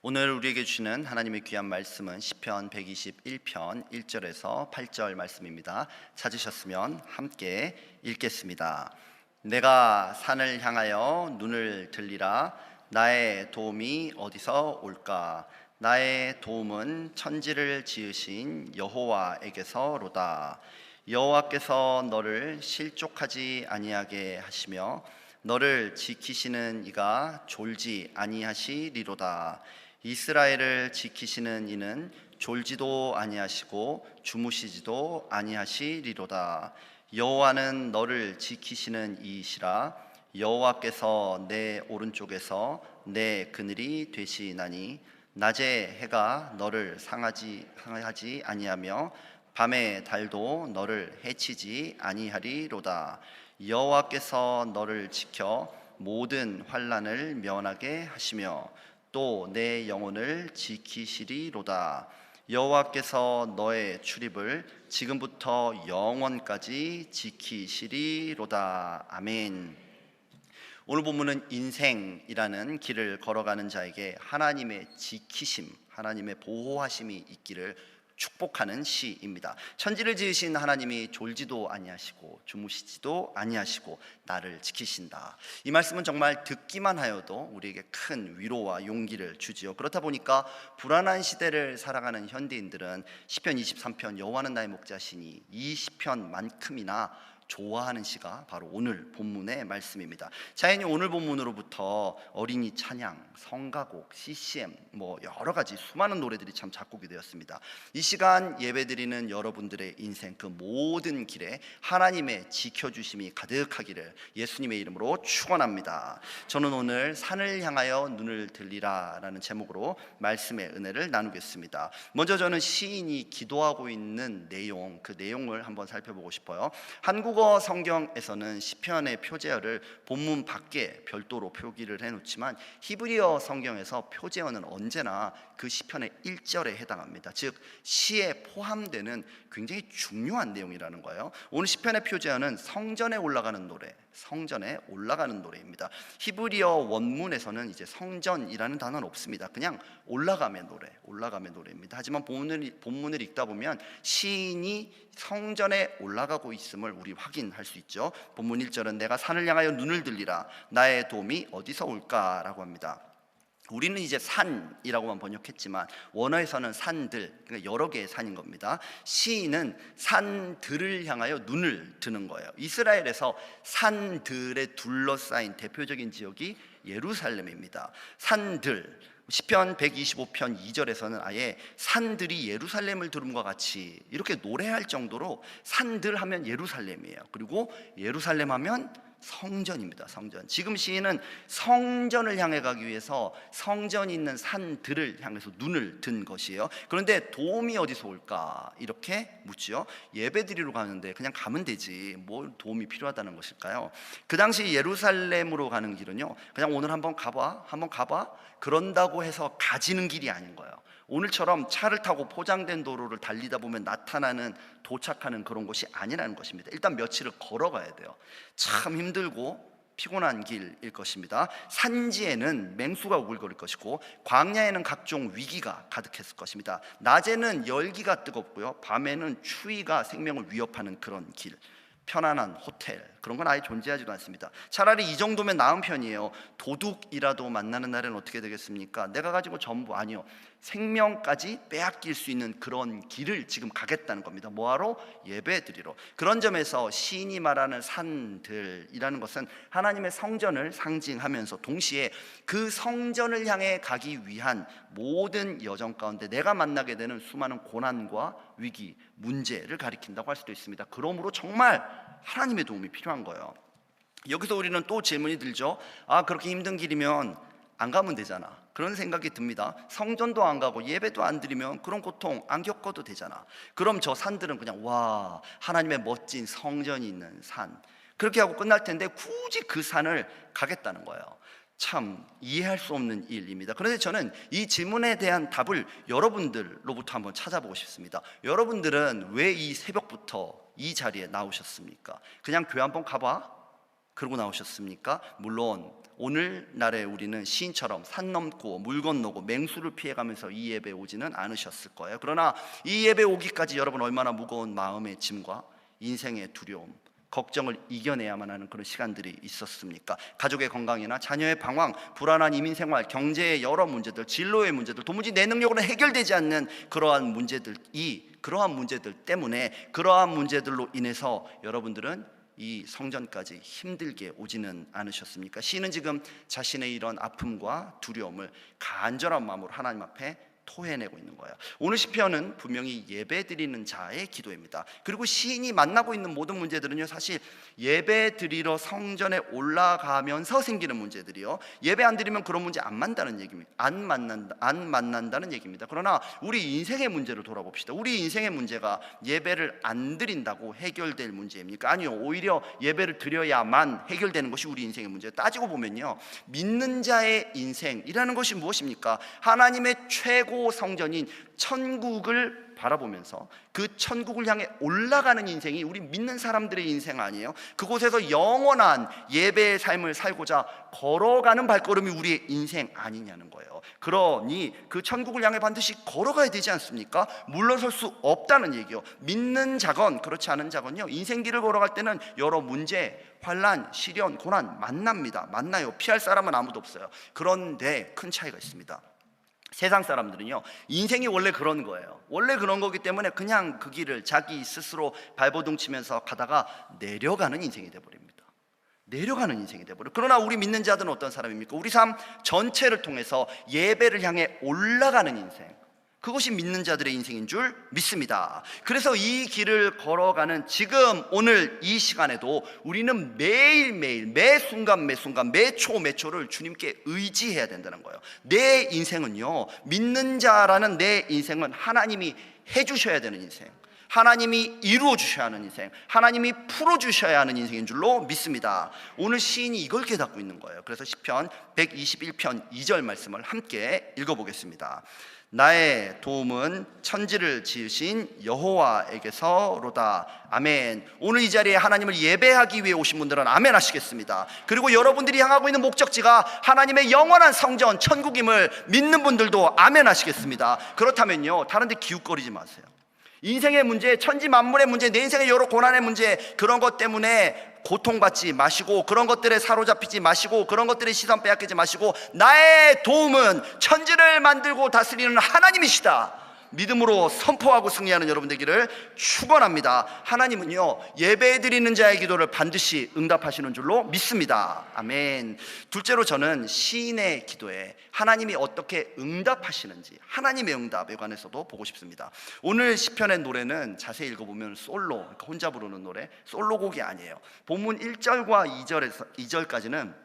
오늘 우리에게 주시는 하나님의 귀한 말씀은 시편 121편 1절에서 8절 말씀입니다. 찾으셨으면 함께 읽겠습니다. 내가 산을 향하여 눈을 들리라. 나의 도움이 어디서 올까? 나의 도움은 천지를 지으신 여호와에게서로다. 여호와께서 너를 실족하지 아니하게 하시며 너를 지키시는 이가 졸지 아니하시리로다. 이스라엘을 지키시는 이는 졸지도 아니하시고 주무시지도 아니하시리로다. 여호와는 너를 지키시는 이이시라. 여호와께서 내 오른쪽에서 내 그늘이 되시나니 낮에 해가 너를 상하지 아니하며 밤에 달도 너를 해치지 아니하리로다. 여호와께서 너를 지켜 모든 환난을 면하게 하시며 또 내 영혼을 지키시리로다. 여호와께서 너의 출입을 지금부터 영원까지 지키시리로다. 아멘. 오늘 본문은 인생이라는 길을 걸어가는 자에게 하나님의 지키심, 하나님의 보호하심이 있기를 축복하는 시입니다. 천지를 지으신 하나님이 졸지도 아니하시고 주무시지도 아니하시고 나를 지키신다. 이 말씀은 정말 듣기만 하여도 우리에게 큰 위로와 용기를 주지요. 그렇다 보니까 불안한 시대를 살아가는 현대인들은 시편 23편 여호와는 나의 목자시니 이 시편만큼이나 좋아하는 시가 바로 오늘 본문의 말씀입니다. 자연히 오늘 본문으로부터 어린이 찬양, 성가곡, CCM 여러 가지 수많은 노래들이 참 작곡이 되었습니다. 이 시간 예배드리는 여러분들의 인생 그 모든 길에 하나님의 지켜주심이 가득하기를 예수님의 이름으로 축원합니다. 저는 오늘 산을 향하여 눈을 들리라 라는 제목으로 말씀의 은혜를 나누겠습니다. 먼저 저는 시인이 기도하고 있는 내용, 그 내용을 한번 살펴보고 싶어요. 한국어 성경에서는 시편의 표제어를 본문 밖에 별도로 표기를 해놓지만 히브리어 성경에서 표제어는 언제나 그 시편의 1절에 해당합니다. 즉 시에 포함되는 굉장히 중요한 내용이라는 거예요. 오늘 시편의 표제어는 성전에 올라가는 노래, 성전에 올라가는 노래입니다. 히브리어 원문에서는 이제 성전이라는 단어는 없습니다. 그냥 올라가면 노래입니다. 하지만 본문을 읽다 보면 시인이 성전에 올라가고 있음을 우리 확인할 수 있죠. 본문 1절은 내가 산을 향하여 눈을 들리라. 나의 도움이 어디서 올까? 라고 합니다. 우리는 이제 산이라고만 번역했지만 원어에서는 산들, 그러니까 여러 개의 산인 겁니다. 시인은 산들을 향하여 눈을 드는 거예요. 이스라엘에서 산들에 둘러싸인 대표적인 지역이 예루살렘입니다. 산들, 시편 125편 2절에서는 아예 산들이 예루살렘을 들음과 같이 이렇게 노래할 정도로 산들 하면 예루살렘이에요. 그리고 예루살렘 하면 성전입니다. 성전. 지금 시인은 성전을 향해 가기 위해서 성전이 있는 산들을 향해서 눈을 든 것이에요. 그런데 도움이 어디서 올까? 이렇게 묻죠. 예배드리러 가는데 그냥 가면 되지 뭘 도움이 필요하다는 것일까요? 그 당시 예루살렘으로 가는 길은요, 그냥 오늘 한번 가봐 그런다고 해서 가지는 길이 아닌 거예요. 오늘처럼 차를 타고 포장된 도로를 달리다 보면 나타나는 도착하는 그런 곳이 아니라는 것입니다. 일단 며칠을 걸어가야 돼요. 참 힘들고 피곤한 길일 것입니다. 산지에는 맹수가 우글거릴 것이고 광야에는 각종 위기가 가득했을 것입니다. 낮에는 열기가 뜨겁고요, 밤에는 추위가 생명을 위협하는 그런 길. 편안한 호텔 그런 건 아예 존재하지도 않습니다. 차라리 이 정도면 나은 편이에요. 도둑이라도 만나는 날은 어떻게 되겠습니까? 내가 가지고 전부 아니요, 생명까지 빼앗길 수 있는 그런 길을 지금 가겠다는 겁니다. 뭐하러? 예배드리러. 그런 점에서 시인이 말하는 산들이라는 것은 하나님의 성전을 상징하면서 동시에 그 성전을 향해 가기 위한 모든 여정 가운데 내가 만나게 되는 수많은 고난과 위기, 문제를 가리킨다고 할 수도 있습니다. 그러므로 정말 하나님의 도움이 필요한 거예요. 여기서 우리는 또 질문이 들죠. 그렇게 힘든 길이면 안 가면 되잖아. 그런 생각이 듭니다. 성전도 안 가고 예배도 안 드리면 그런 고통 안 겪어도 되잖아. 그럼 저 산들은 그냥 와, 하나님의 멋진 성전이 있는 산, 그렇게 하고 끝날 텐데 굳이 그 산을 가겠다는 거예요. 참 이해할 수 없는 일입니다. 그런데 저는 이 질문에 대한 답을 여러분들로부터 한번 찾아보고 싶습니다. 여러분들은 왜 이 새벽부터 이 자리에 나오셨습니까? 그냥 교회 한번 가봐? 그러고 나오셨습니까? 물론 오늘날에 우리는 시인처럼 산 넘고 물 건너고 맹수를 피해가면서 이 예배에 오지는 않으셨을 거예요. 그러나 이 예배에 오기까지 여러분 얼마나 무거운 마음의 짐과 인생의 두려움, 걱정을 이겨내야만 하는 그런 시간들이 있었습니까? 가족의 건강이나 자녀의 방황, 불안한 이민생활, 경제의 여러 문제들, 진로의 문제들, 도무지 내 능력으로는 해결되지 않는 그러한 문제들 때문에, 그러한 문제들로 인해서 여러분들은 이 성전까지 힘들게 오지는 않으셨습니까? 시인은 지금 자신의 이런 아픔과 두려움을 간절한 마음으로 하나님 앞에 토해내고 있는 거예요. 오늘 시편은 분명히 예배 드리는 자의 기도입니다. 그리고 시인이 만나고 있는 모든 문제들은요, 사실 예배 드리러 성전에 올라가면서 생기는 문제들이요, 예배 안 드리면 그런 문제 안 만난다는 얘기입니다. 안 만난다는 얘기입니다. 그러나 우리 인생의 문제를 돌아봅시다. 우리 인생의 문제가 예배를 안 드린다고 해결될 문제입니까? 아니요, 오히려 예배를 드려야만 해결되는 것이 우리 인생의 문제예요. 따지고 보면요, 믿는 자의 인생이라는 것이 무엇입니까? 하나님의 최고 성전인 천국을 바라보면서 그 천국을 향해 올라가는 인생이 우리 믿는 사람들의 인생 아니에요? 그곳에서 영원한 예배의 삶을 살고자 걸어가는 발걸음이 우리의 인생 아니냐는 거예요. 그러니 그 천국을 향해 반드시 걸어가야 되지 않습니까? 물러설 수 없다는 얘기요. 믿는 자건 그렇지 않은 자건요, 인생길을 걸어갈 때는 여러 문제, 환난, 시련, 고난 만나요. 피할 사람은 아무도 없어요. 그런데 큰 차이가 있습니다. 세상 사람들은요, 인생이 원래 그런 거예요. 원래 그런 거기 때문에 그냥 그 길을 자기 스스로 발버둥 치면서 가다가 내려가는 인생이 돼버립니다. 그러나 우리 믿는 자들은 어떤 사람입니까? 우리 삶 전체를 통해서 예배를 향해 올라가는 인생, 그것이 믿는 자들의 인생인 줄 믿습니다. 그래서 이 길을 걸어가는 지금 오늘 이 시간에도 우리는 매일매일, 매 순간 매 초를 주님께 의지해야 된다는 거예요. 내 인생은요, 믿는 자라는 내 인생은 하나님이 해주셔야 되는 인생, 하나님이 이루어 주셔야 하는 인생, 하나님이 풀어 주셔야 하는 인생인 줄로 믿습니다. 오늘 시인이 이걸 깨닫고 있는 거예요. 그래서 시편 121편 2절 말씀을 함께 읽어보겠습니다. 나의 도움은 천지를 지으신 여호와에게서로다. 아멘. 오늘 이 자리에 하나님을 예배하기 위해 오신 분들은 아멘 하시겠습니다. 그리고 여러분들이 향하고 있는 목적지가 하나님의 영원한 성전 천국임을 믿는 분들도 아멘 하시겠습니다. 그렇다면요, 다른 데 기웃거리지 마세요. 인생의 문제, 천지 만물의 문제, 내 인생의 여러 고난의 문제, 그런 것 때문에 고통받지 마시고, 그런 것들에 사로잡히지 마시고, 그런 것들에 시선 빼앗기지 마시고, 나의 도움은 천지를 만들고 다스리는 하나님이시다, 믿음으로 선포하고 승리하는 여러분 되기를 축원합니다. 하나님은요, 예배드리는 자의 기도를 반드시 응답하시는 줄로 믿습니다. 아멘. 둘째로 저는 시인의 기도에 하나님이 어떻게 응답하시는지, 하나님의 응답에 관해서도 보고 싶습니다. 오늘 시편의 노래는 자세히 읽어보면 솔로, 그러니까 혼자 부르는 노래, 솔로곡이 아니에요. 본문 1절과 2절까지는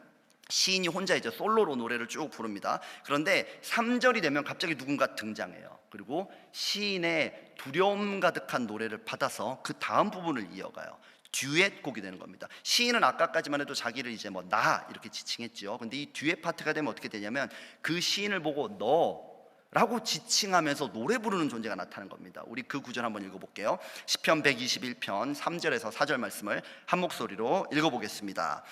시인이 혼자 이제 솔로로 노래를 쭉 부릅니다. 그런데 3절이 되면 갑자기 누군가 등장해요. 그리고 시인의 두려움 가득한 노래를 받아서 그 다음 부분을 이어가요. 듀엣곡이 되는 겁니다. 시인은 아까까지만 해도 자기를 이제 나 이렇게 지칭했죠. 근데 이 듀엣 파트가 되면 어떻게 되냐면 그 시인을 보고 너라고 지칭하면서 노래 부르는 존재가 나타나는 겁니다. 우리 그 구절 한번 읽어볼게요. 시편 121편 3절에서 4절 말씀을 한 목소리로 읽어보겠습니다.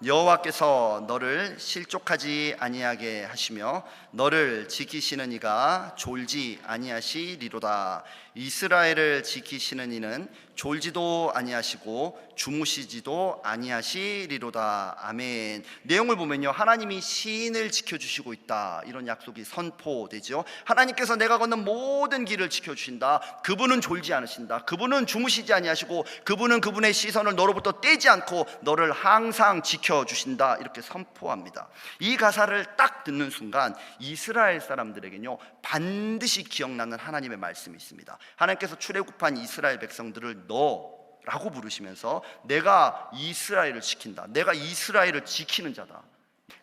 여호와께서 너를 실족하지 아니하게 하시며 너를 지키시는 이가 졸지 아니하시리로다. 이스라엘을 지키시는 이는 졸지도 아니하시고 주무시지도 아니하시리로다. 아멘. 내용을 보면요, 하나님이 시인을 지켜주시고 있다, 이런 약속이 선포되죠. 하나님께서 내가 걷는 모든 길을 지켜주신다. 그분은 졸지 않으신다. 그분은 주무시지 아니하시고 그분은 그분의 시선을 너로부터 떼지 않고 너를 항상 지켜주신다, 이렇게 선포합니다. 이 가사를 딱 듣는 순간 이스라엘 사람들에게는요, 반드시 기억나는 하나님의 말씀이 있습니다. 하나님께서 출애굽한 이스라엘 백성들을 너라고 부르시면서 내가 이스라엘을 지킨다, 내가 이스라엘을 지키는 자다,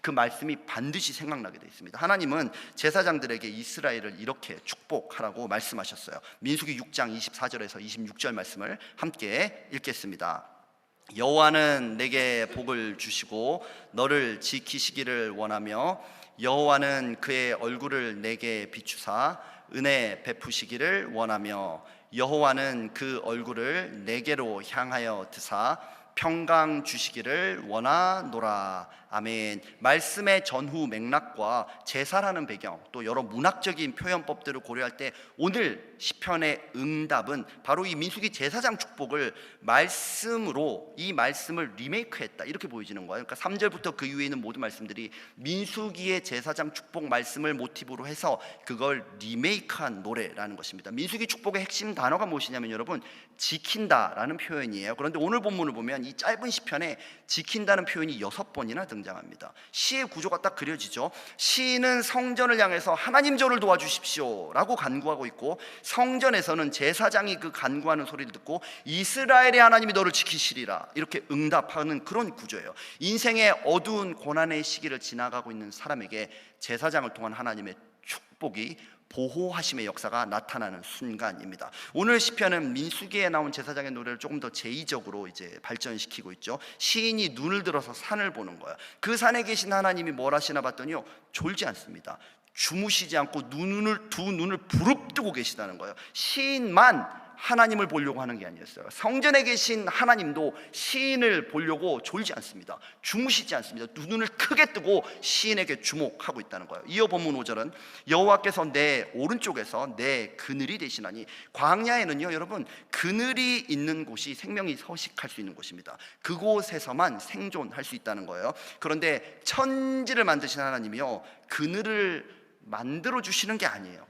그 말씀이 반드시 생각나게 되어 있습니다. 하나님은 제사장들에게 이스라엘을 이렇게 축복하라고 말씀하셨어요. 민수기 6장 24절에서 26절 말씀을 함께 읽겠습니다. 여호와는 내게 복을 주시고 너를 지키시기를 원하며 여호와는 그의 얼굴을 내게 비추사 은혜 베푸시기를 원하며 여호와는 그 얼굴을 내게로 향하여 드사 평강 주시기를 원하노라. 아멘. 말씀의 전후 맥락과 제사라는 배경, 또 여러 문학적인 표현법들을 고려할 때 오늘 시편의 응답은 바로 이 민수기 제사장 축복을 말씀으로, 이 말씀을 리메이크했다, 이렇게 보여지는 거예요. 그러니까 3절부터 그 이후에 있는 모든 말씀들이 민수기의 제사장 축복 말씀을 모티브로 해서 그걸 리메이크한 노래라는 것입니다. 민수기 축복의 핵심 단어가 무엇이냐면 여러분, 지킨다라는 표현이에요. 그런데 오늘 본문을 보면 이 짧은 시편에 지킨다는 표현이 6번이나 등장합니다. 시의 구조가 딱 그려지죠. 시인은 성전을 향해서 하나님 저를 도와주십시오 라고 간구하고 있고, 성전에서는 제사장이 그 간구하는 소리를 듣고 이스라엘의 하나님이 너를 지키시리라 이렇게 응답하는 그런 구조예요. 인생의 어두운 고난의 시기를 지나가고 있는 사람에게 제사장을 통한 하나님의 축복이, 보호하심의 역사가 나타나는 순간입니다. 오늘 시편은 민수기에 나온 제사장의 노래를 조금 더 제의적으로 이제 발전시키고 있죠. 시인이 눈을 들어서 산을 보는 거예요. 그 산에 계신 하나님이 뭘 하시나 봤더니요, 졸지 않습니다. 주무시지 않고 두 눈을 부릅뜨고 계시다는 거예요. 시인만 하나님을 보려고 하는 게 아니었어요. 성전에 계신 하나님도 시인을 보려고 졸지 않습니다. 주무시지 않습니다. 두 눈을 크게 뜨고 시인에게 주목하고 있다는 거예요. 이어 본문 5절은 여호와께서 내 오른쪽에서 내 그늘이 되시나니, 광야에는요 여러분, 그늘이 있는 곳이 생명이 서식할 수 있는 곳입니다. 그곳에서만 생존할 수 있다는 거예요. 그런데 천지를 만드신 하나님이요, 그늘을 만들어 주시는 게 아니에요.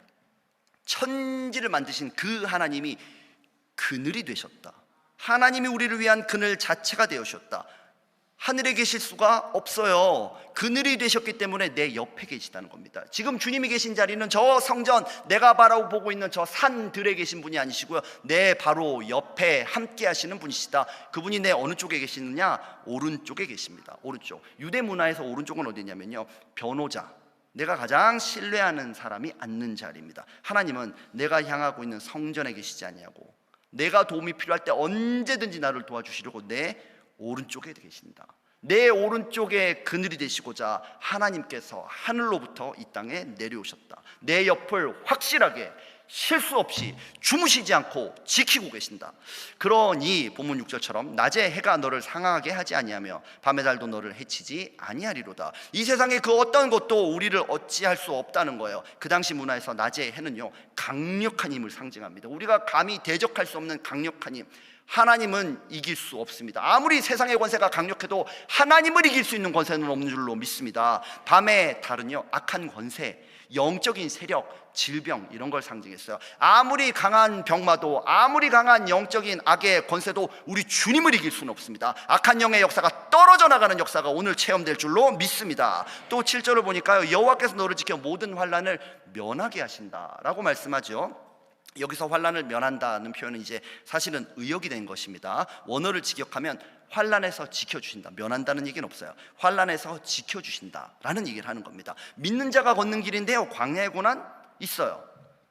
천지를 만드신 그 하나님이 그늘이 되셨다. 하나님이 우리를 위한 그늘 자체가 되셨다. 하늘에 계실 수가 없어요. 그늘이 되셨기 때문에 내 옆에 계시다는 겁니다. 지금 주님이 계신 자리는 저 성전, 내가 바라보고 있는 저 산들에 계신 분이 아니시고요, 내 바로 옆에 함께 하시는 분이시다. 그분이 내 어느 쪽에 계시느냐? 오른쪽에 계십니다. 오른쪽. 유대 문화에서 오른쪽은 어디냐면요, 변호자, 내가 가장 신뢰하는 사람이 앉는 자리입니다. 하나님은 내가 향하고 있는 성전에 계시지 아니하고 내가 도움이 필요할 때 언제든지 나를 도와주시려고 내 오른쪽에 계신다. 내 오른쪽에 그늘이 되시고자 하나님께서 하늘로부터 이 땅에 내려오셨다. 내 옆을 확실하게 실수 없이 주무시지 않고 지키고 계신다. 그러니 본문 6절처럼 낮에 해가 너를 상하게 하지 아니하며 밤의 달도 너를 해치지 아니하리로다. 이 세상에 그 어떤 것도 우리를 어찌할 수 없다는 거예요. 그 당시 문화에서 낮의 해는요, 강력한 힘을 상징합니다. 우리가 감히 대적할 수 없는 강력한 힘. 하나님은 이길 수 없습니다. 아무리 세상의 권세가 강력해도 하나님을 이길 수 있는 권세는 없는 줄로 믿습니다. 밤의 달은요, 악한 권세, 영적인 세력, 질병, 이런 걸 상징했어요. 아무리 강한 병마도, 아무리 강한 영적인 악의 권세도 우리 주님을 이길 수는 없습니다. 악한 영의 역사가 떨어져 나가는 역사가 오늘 체험될 줄로 믿습니다. 또 7절을 보니까요, 여호와께서 너를 지켜 모든 환난을 면하게 하신다라고 말씀하죠. 여기서 환난을 면한다는 표현은 이제 사실은 의역이 된 것입니다. 원어를 직역하면 환난에서 지켜주신다, 면한다는 얘기는 없어요. 환난에서 지켜주신다라는 얘기를 하는 겁니다. 믿는 자가 걷는 길인데요, 광야의 고난 있어요.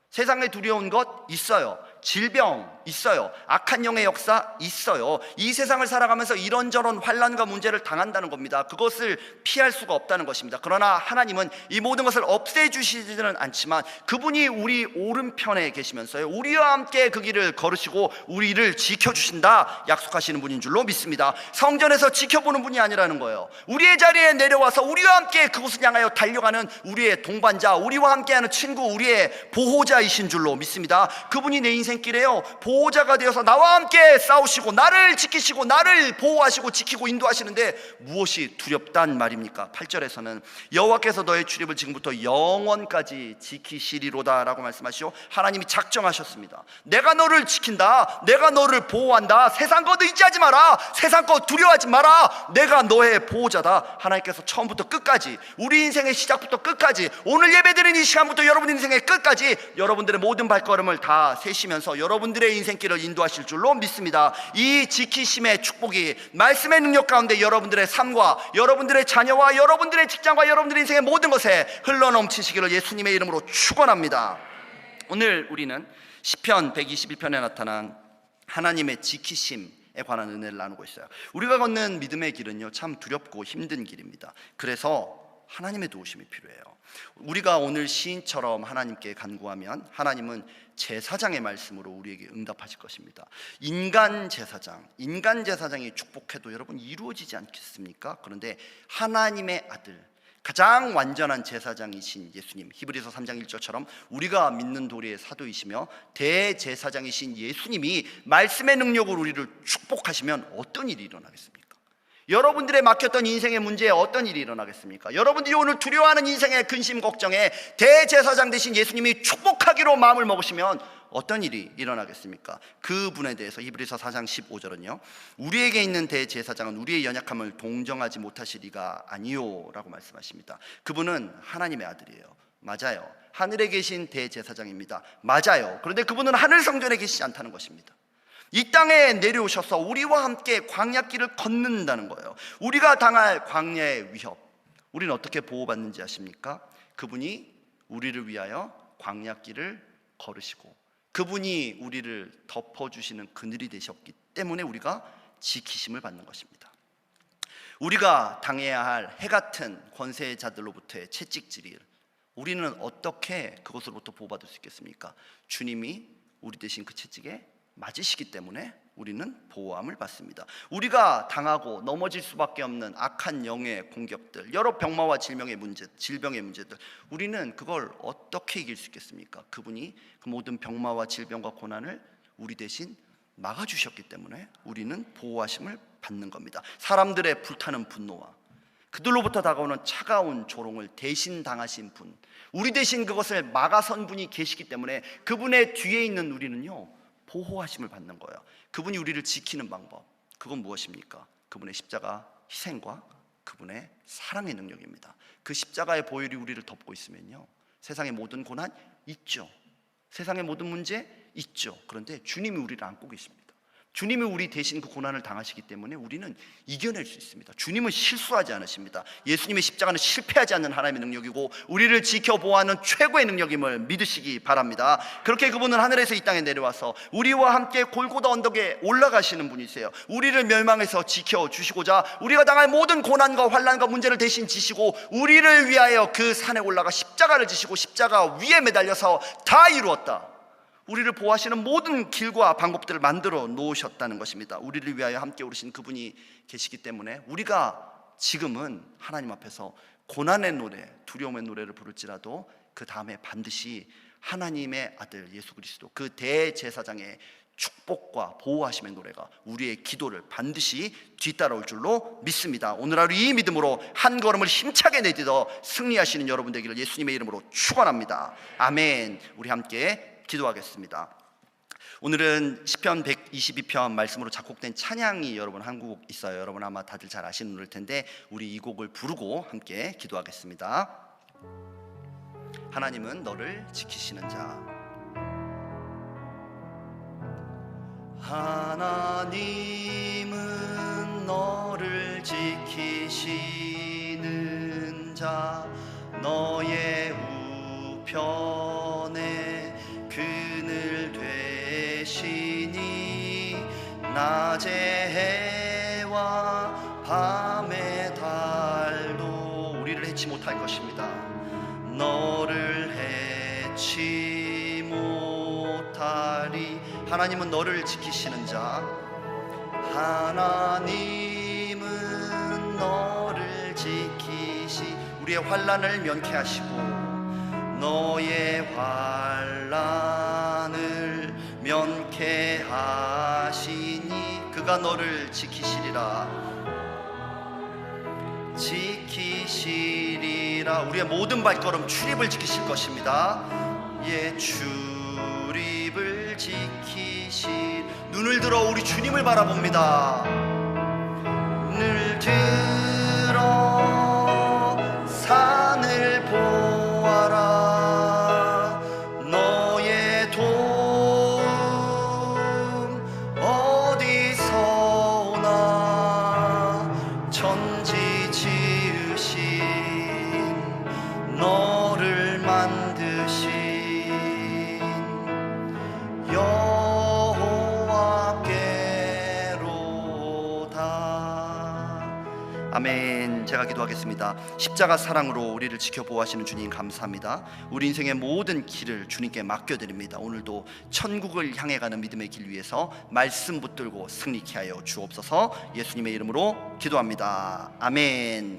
세상에 두려운 것 있어요. 질병 있어요. 악한 영의 역사 있어요. 이 세상을 살아가면서 이런저런 환난과 문제를 당한다는 겁니다. 그것을 피할 수가 없다는 것입니다. 그러나 하나님은 이 모든 것을 없애주시지는 않지만 그분이 우리 오른편에 계시면서요, 우리와 함께 그 길을 걸으시고 우리를 지켜주신다 약속하시는 분인 줄로 믿습니다. 성전에서 지켜보는 분이 아니라는 거예요. 우리의 자리에 내려와서 우리와 함께 그곳을 향하여 달려가는 우리의 동반자, 우리와 함께하는 친구, 우리의 보호자이신 줄로 믿습니다. 그분이 내 인생길에요, 보호자가 되어서 나와 함께 싸우시고 나를 지키시고 나를 보호하시고 지키고 인도하시는데 무엇이 두렵단 말입니까? 8절에서는 여호와께서 너의 출입을 지금부터 영원까지 지키시리로다 라고 말씀하시오. 하나님이 작정하셨습니다. 내가 너를 지킨다, 내가 너를 보호한다. 세상 것 의지하지 마라, 세상 것 두려워하지 마라, 내가 너의 보호자다. 하나님께서 처음부터 끝까지, 우리 인생의 시작부터 끝까지, 오늘 예배드리는 이 시간부터 여러분 인생의 끝까지 여러분들의 모든 발걸음을 다 세시면서 여러분들의 인생길을 인도하실 줄로 믿습니다. 이 지키심의 축복이 말씀의 능력 가운데 여러분들의 삶과 여러분들의 자녀와 여러분들의 직장과 여러분들의 인생의 모든 것에 흘러넘치시기를 예수님의 이름으로 축원합니다. 오늘 우리는 시편 121편에 나타난 하나님의 지키심에 관한 은혜를 나누고 있어요. 우리가 걷는 믿음의 길은요, 참 두렵고 힘든 길입니다. 그래서 하나님의 도우심이 필요해요. 우리가 오늘 시인처럼 하나님께 간구하면 하나님은 제사장의 말씀으로 우리에게 응답하실 것입니다. 인간 제사장이 축복해도 여러분 이루어지지 않겠습니까? 그런데 하나님의 아들, 가장 완전한 제사장이신 예수님, 히브리서 3장 1절처럼 우리가 믿는 도리의 사도이시며 대제사장이신 예수님이 말씀의 능력으로 우리를 축복하시면 어떤 일이 일어나겠습니까? 여러분들의 막혔던 인생의 문제에 어떤 일이 일어나겠습니까? 여러분들이 오늘 두려워하는 인생의 근심 걱정에 대제사장 되신 예수님이 축복하기로 마음을 먹으시면 어떤 일이 일어나겠습니까? 그분에 대해서 히브리서 4장 15절은요, 우리에게 있는 대제사장은 우리의 연약함을 동정하지 못하실 이가 아니요 라고 말씀하십니다. 그분은 하나님의 아들이에요. 맞아요. 하늘에 계신 대제사장입니다. 맞아요. 그런데 그분은 하늘 성전에 계시지 않다는 것입니다. 이 땅에 내려오셔서 우리와 함께 광야길을 걷는다는 거예요. 우리가 당할 광야의 위협, 우리는 어떻게 보호받는지 아십니까? 그분이 우리를 위하여 광야길을 걸으시고 그분이 우리를 덮어주시는 그늘이 되셨기 때문에 우리가 지키심을 받는 것입니다. 우리가 당해야 할 해같은 권세자들로부터의 채찍질을 우리는 어떻게 그것으로부터 보호받을 수 있겠습니까? 주님이 우리 대신 그 채찍에 맞으시기 때문에 우리는 보호함을 받습니다. 우리가 당하고 넘어질 수밖에 없는 악한 영의 공격들, 여러 병마와 질병의 문제들, 우리는 그걸 어떻게 이길 수 있겠습니까? 그분이 그 모든 병마와 질병과 고난을 우리 대신 막아주셨기 때문에 우리는 보호하심을 받는 겁니다. 사람들의 불타는 분노와 그들로부터 다가오는 차가운 조롱을 대신 당하신 분, 우리 대신 그것을 막아선 분이 계시기 때문에 그분의 뒤에 있는 우리는요, 보호하심을 받는 거예요. 그분이 우리를 지키는 방법, 그건 무엇입니까? 그분의 십자가 희생과 그분의 사랑의 능력입니다. 그 십자가의 보혈이 우리를 덮고 있으면요, 세상의 모든 고난 있죠. 세상의 모든 문제 있죠. 그런데 주님이 우리를 안고 계십니다. 주님이 우리 대신 그 고난을 당하시기 때문에 우리는 이겨낼 수 있습니다. 주님은 실수하지 않으십니다. 예수님의 십자가는 실패하지 않는 하나님의 능력이고 우리를 지켜 보호하는 최고의 능력임을 믿으시기 바랍니다. 그렇게 그분은 하늘에서 이 땅에 내려와서 우리와 함께 골고다 언덕에 올라가시는 분이세요. 우리를 멸망에서 지켜주시고자 우리가 당할 모든 고난과 환난과 문제를 대신 지시고 우리를 위하여 그 산에 올라가 십자가를 지시고 십자가 위에 매달려서 다 이루었다, 우리를 보호하시는 모든 길과 방법들을 만들어 놓으셨다는 것입니다. 우리를 위하여 함께 오르신 그분이 계시기 때문에 우리가 지금은 하나님 앞에서 고난의 노래, 두려움의 노래를 부를지라도 그 다음에 반드시 하나님의 아들 예수 그리스도, 그 대제사장의 축복과 보호하심의 노래가 우리의 기도를 반드시 뒤따라올 줄로 믿습니다. 오늘 하루 이 믿음으로 한 걸음을 힘차게 내딛어 승리하시는 여러분 되기를 예수님의 이름으로 축원합니다. 아멘. 우리 함께 기도하겠습니다. 오늘은 시편 122편 말씀으로 작곡된 찬양이 여러분 한 곡 있어요. 여러분 아마 다들 잘 아시는 텐데 우리 이 곡을 부르고 함께 기도하겠습니다. 하나님은 너를 지키시는 자, 하나님은 너를 지키시는 자, 너의 우편에 그늘 되시니 낮의 해와 밤의 달도 우리를 해치 못할 것입니다. 너를 해치 못하리. 하나님은 너를 지키시는 자, 하나님은 너를 지키시, 우리의 환난을 면케하시고 너의 환난을 면케하시니 그가 너를 지키시리라. 지키시리라. 우리의 모든 발걸음 출입을 지키실 것입니다. 예, 출입을 지키시. 눈을 들어 우리 주님을 바라봅니다. 눈을 들어 산을 보아라. 너의 도움 어디서 오나. 천지 지으신 너를 만드신 여호와께로 제가 기도하겠습니다. 십자가 사랑으로 우리를 지켜보호하시는 주님 감사합니다. 우리 인생의 모든 길을 주님께 맡겨드립니다. 오늘도 천국을 향해 가는 믿음의 길 위에서 말씀 붙들고 승리케 하여 주옵소서. 예수님의 이름으로 기도합니다. 아멘.